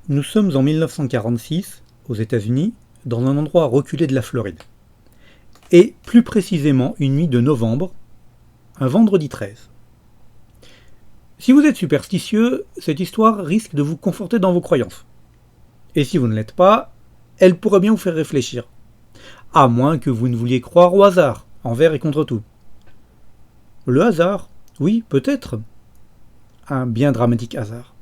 Nous sommes en 1946, aux États-Unis, dans un endroit reculé de la Floride. Et plus précisément une nuit de novembre, un vendredi 13. Si vous êtes superstitieux, cette histoire risque de vous conforter dans vos croyances. Et si vous ne l'êtes pas, elle pourrait bien vous faire réfléchir. À moins que vous ne vouliez croire au hasard, envers et contre tout. Le hasard, oui, peut-être. Un bien dramatique hasard.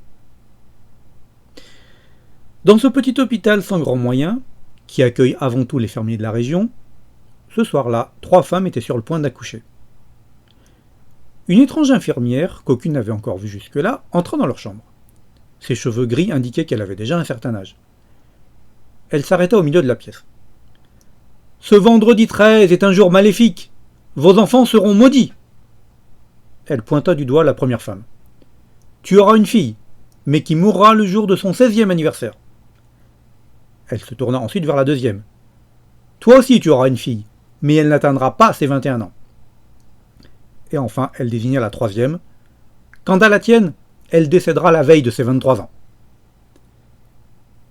Dans ce petit hôpital sans grands moyens, qui accueille avant tout les fermiers de la région, ce soir-là, 3 femmes étaient sur le point d'accoucher. Une étrange infirmière, qu'aucune n'avait encore vue jusque-là, entra dans leur chambre. Ses cheveux gris indiquaient qu'elle avait déjà un certain âge. Elle s'arrêta au milieu de la pièce. « Ce vendredi 13 est un jour maléfique. Vos enfants seront maudits. » Elle pointa du doigt la première femme. « Tu auras une fille, mais qui mourra le jour de son 16e anniversaire. » Elle se tourna ensuite vers la deuxième. « Toi aussi tu auras une fille, mais elle n'atteindra pas ses 21 ans. » Et enfin, elle désigna la troisième. « Quant à la tienne, elle décédera la veille de ses 23 ans. »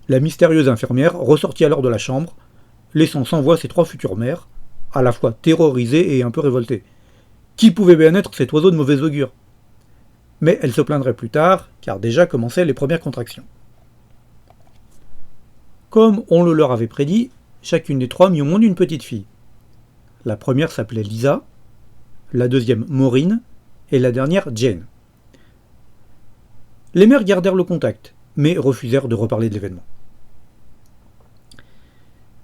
La mystérieuse infirmière ressortit alors de la chambre, laissant sans voix ses 3 futures mères, à la fois terrorisées et un peu révoltées. Qui pouvait bien être cet oiseau de mauvais augure? Mais elle se plaindrait plus tard, car déjà commençaient les premières contractions. Comme on le leur avait prédit, chacune des 3 mit au monde une petite fille. La première s'appelait Lisa, la deuxième Maureen, et la dernière Jane. Les mères gardèrent le contact, mais refusèrent de reparler de l'événement.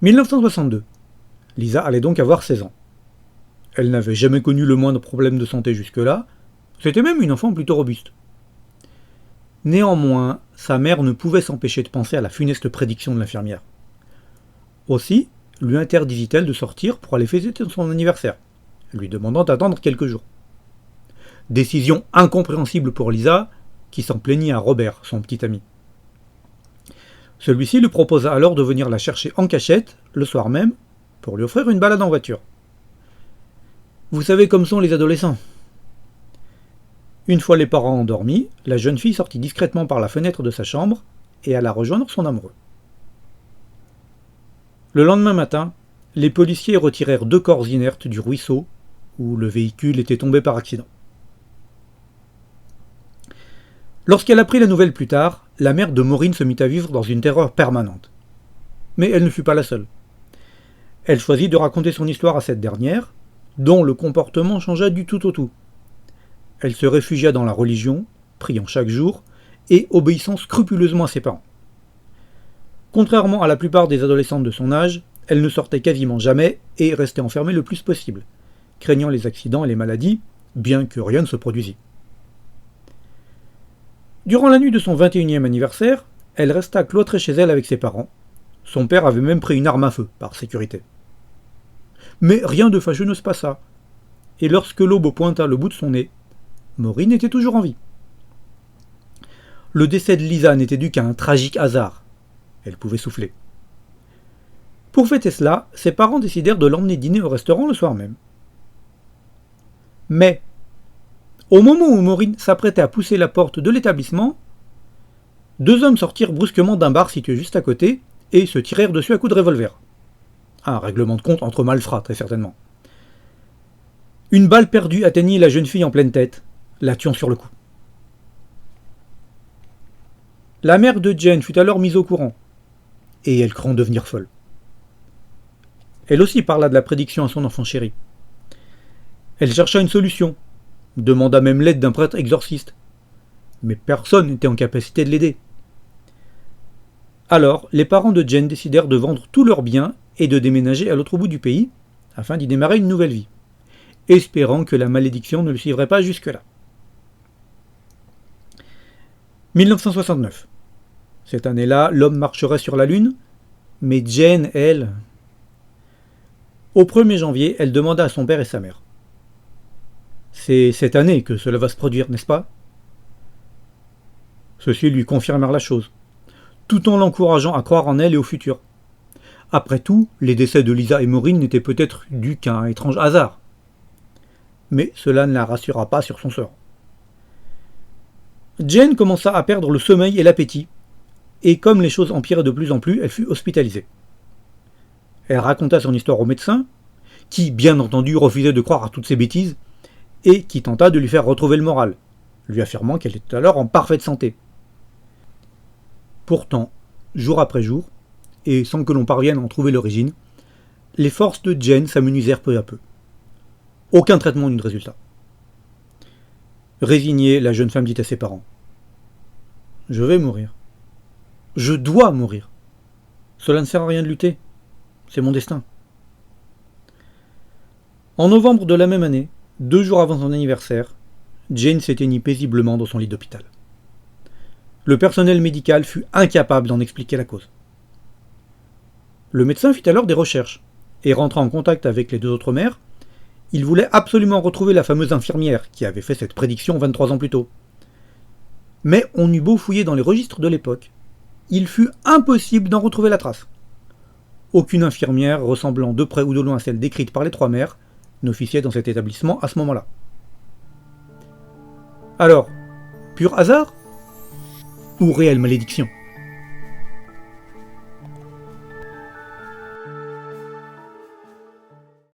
1962. Lisa allait donc avoir 16 ans. Elle n'avait jamais connu le moindre problème de santé jusque-là, c'était même une enfant plutôt robuste. Néanmoins, sa mère ne pouvait s'empêcher de penser à la funeste prédiction de l'infirmière. Aussi, lui interdisit-elle de sortir pour aller fêter son anniversaire, lui demandant d'attendre quelques jours. Décision incompréhensible pour Lisa, qui s'en plaignit à Robert, son petit ami. Celui-ci lui proposa alors de venir la chercher en cachette, le soir même, pour lui offrir une balade en voiture. Vous savez comme sont les adolescents. Une fois les parents endormis, la jeune fille sortit discrètement par la fenêtre de sa chambre et alla rejoindre son amoureux. Le lendemain matin, les policiers retirèrent 2 corps inertes du ruisseau où le véhicule était tombé par accident. Lorsqu'elle apprit la nouvelle plus tard, la mère de Maureen se mit à vivre dans une terreur permanente. Mais elle ne fut pas la seule. Elle choisit de raconter son histoire à cette dernière, dont le comportement changea du tout au tout. Elle se réfugia dans la religion, priant chaque jour, et obéissant scrupuleusement à ses parents. Contrairement à la plupart des adolescentes de son âge, elle ne sortait quasiment jamais et restait enfermée le plus possible, craignant les accidents et les maladies, bien que rien ne se produisît. Durant la nuit de son 21e anniversaire, elle resta cloîtrée chez elle avec ses parents. Son père avait même pris une arme à feu, par sécurité. Mais rien de fâcheux ne se passa, et lorsque l'aube pointa le bout de son nez, Maureen était toujours en vie. Le décès de Lisa n'était dû qu'à un tragique hasard. Elle pouvait souffler. Pour fêter cela, ses parents décidèrent de l'emmener dîner au restaurant le soir même. Mais, au moment où Maureen s'apprêtait à pousser la porte de l'établissement, 2 hommes sortirent brusquement d'un bar situé juste à côté et se tirèrent dessus à coups de revolver. Un règlement de compte entre malfrats, très certainement. Une balle perdue atteignit la jeune fille en pleine tête, la tuant sur le coup. La mère de Jane fut alors mise au courant, et elle crut en devenir folle. Elle aussi parla de la prédiction à son enfant chéri. Elle chercha une solution, demanda même l'aide d'un prêtre exorciste, mais personne n'était en capacité de l'aider. Alors, les parents de Jane décidèrent de vendre tous leurs biens et de déménager à l'autre bout du pays, afin d'y démarrer une nouvelle vie, espérant que la malédiction ne le suivrait pas jusque-là. 1969. Cette année-là, l'homme marcherait sur la Lune, mais Jane, elle... Au 1er janvier, elle demanda à son père et sa mère. « C'est cette année que cela va se produire, n'est-ce pas ?» Ceux-ci lui confirmèrent la chose, tout en l'encourageant à croire en elle et au futur. Après tout, les décès de Lisa et Maureen n'étaient peut-être dus qu'à un étrange hasard. Mais cela ne la rassura pas sur son sort. Jane commença à perdre le sommeil et l'appétit, et comme les choses empiraient de plus en plus, elle fut hospitalisée. Elle raconta son histoire au médecin, qui, bien entendu, refusait de croire à toutes ces bêtises, et qui tenta de lui faire retrouver le moral, lui affirmant qu'elle était alors en parfaite santé. Pourtant, jour après jour, et sans que l'on parvienne à en trouver l'origine, les forces de Jane s'amenuisèrent peu à peu. Aucun traitement n'eut de résultat. Résignée, la jeune femme dit à ses parents : « Je vais mourir. Je dois mourir. Cela ne sert à rien de lutter. C'est mon destin. » En novembre de la même année, 2 jours avant son anniversaire, Jane s'éteignit paisiblement dans son lit d'hôpital. Le personnel médical fut incapable d'en expliquer la cause. Le médecin fit alors des recherches, et rentrant en contact avec les 2 autres mères, il voulait absolument retrouver la fameuse infirmière qui avait fait cette prédiction 23 ans plus tôt. Mais on eut beau fouiller dans les registres de l'époque, il fut impossible d'en retrouver la trace. Aucune infirmière ressemblant de près ou de loin à celle décrite par les 3 mères n'officiait dans cet établissement à ce moment-là. Alors, pur hasard ? Ou réelle malédiction ?